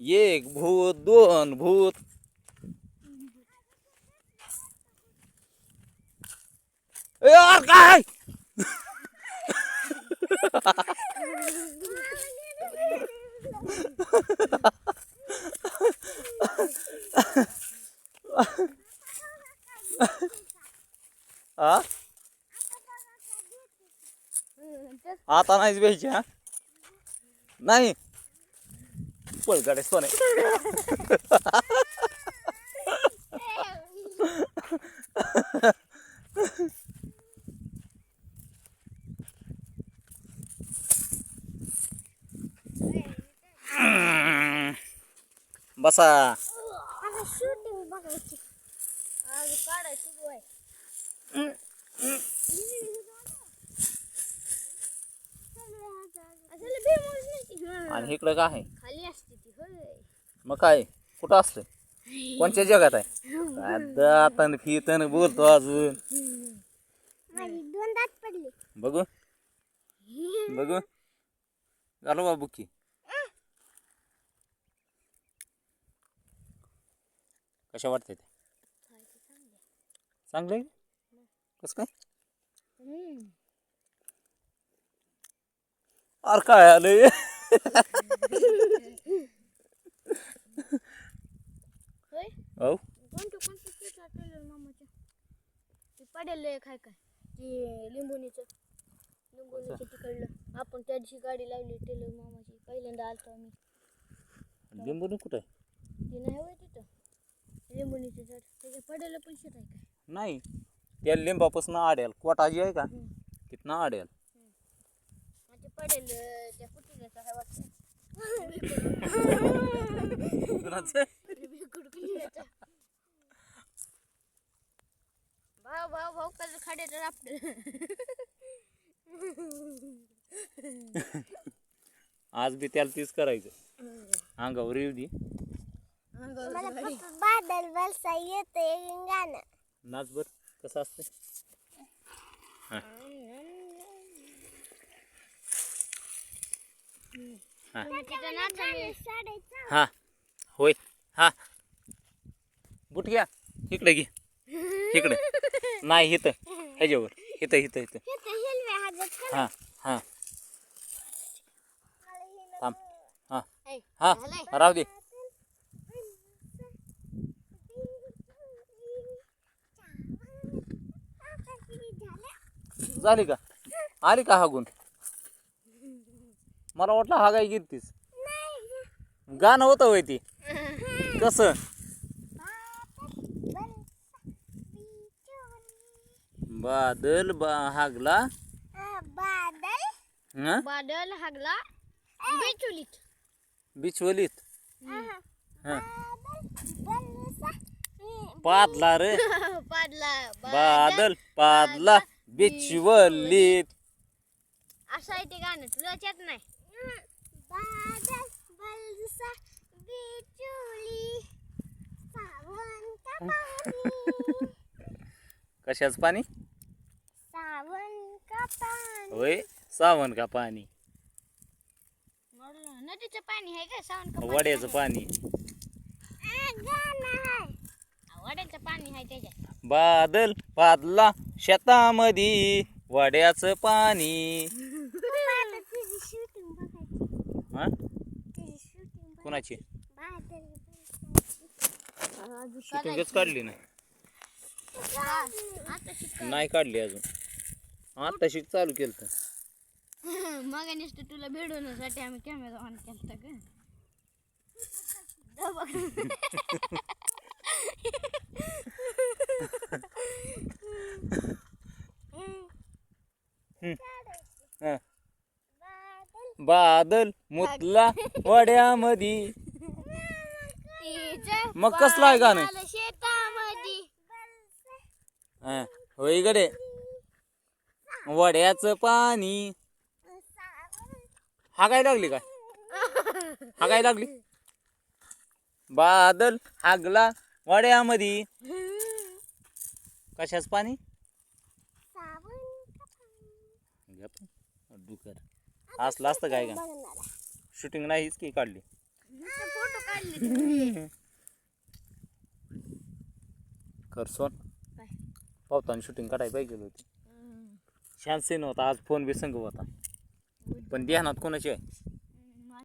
एक भूत, दोन भूत. ए यार काय हा आता नाहीच घ्यायची. हा नाही पळगाडे सोने. बसा. शूटिंग बघायची आज काढायची गोय. आणि इकडं काय आहे? खाली असते ती होय. मग काय कुठं असतं? कोणत्या जगात आहे? आता फितन बोलतो अजून. माझी 2 दात पडले. बघू बघू घालू बा बुक्की. कशा वाटते ते? चांगले कस काय? अरे काय आलंय? हो पडेल काय काय ते लिंबुनीचं तिकडलं. आपण त्या दिवशी गाडी लावली टेलर मामाची. पहिल्यांदा आलतो आम्ही. लिंबू कुठं आहे? ती नाही होय तिथं लिंबुनीचं झाड. त्याच्या पडेल पण शेत आहे काय? नाही त्या लिंबापासून आड्याल कोटाजी आहे का तिथनं आड्याल. ते पडेल त्या कुठल्याचं आहे वाटतं. भाऊ भाऊ भाऊ कसं खाडे तर आपलं. आज बी त्याला तीच करायचं. अंगावर येऊ दे. बादल बरसा येते गाणं. नाच बर कसं असतं. हा होय. हा बुट घ्या इकडे घे. इकडे नाही इथं ह्याच्यावर इथं इथं इथं. हा हा थांब. हा हा राहू दे. झाली का? आली का हागून? मला वाटलं हा काय गेलतीस. गाणं होतं होय ती. कसं? बादल हागला बादल हागला बिचुलीत. बिचवलीत. पादला रे. पाडला बादल पादला बिचवलीत. असं आहे ते गाणं. तुला येत नाही? बादल बरसा बिचुली सावन का पाणी. कशाच पाणी? सावन का पाणी. होय सावन का पाणी. नदीचं पाणी आहे का सावन का? वड्याचं पाणी. वड्याचं पाणी आहे त्याच्यात. बादल पादला शेतामध्ये वड्याचं पाणी. हा कुणाची शूटिंगच काढली नाही. नाही काढली अजून. आता शिक चालू केलं तर. मग नुसतं तुला भेटवण्यासाठी आम्ही कॅमेरा ऑन केलता का? बादल मुतला वड्यामध्ये. मग कसलं आहे गाणं? शेतामध्ये होय गडे वड्याचं पाणी. हागाय लागली काय? हागाय लागली. बादल हागला वड्यामध्ये. कशाच पाणी? डुकर असलं असतं काय का? शूटिंग नाहीच की काढली. फोटो काढली तुम्ही. करसोन काय? पावताना शूटिंग काढायला पाहिजे होती. शांत नव्हता आज फोन बी संग होता पण ध्यानात कोणाची आहे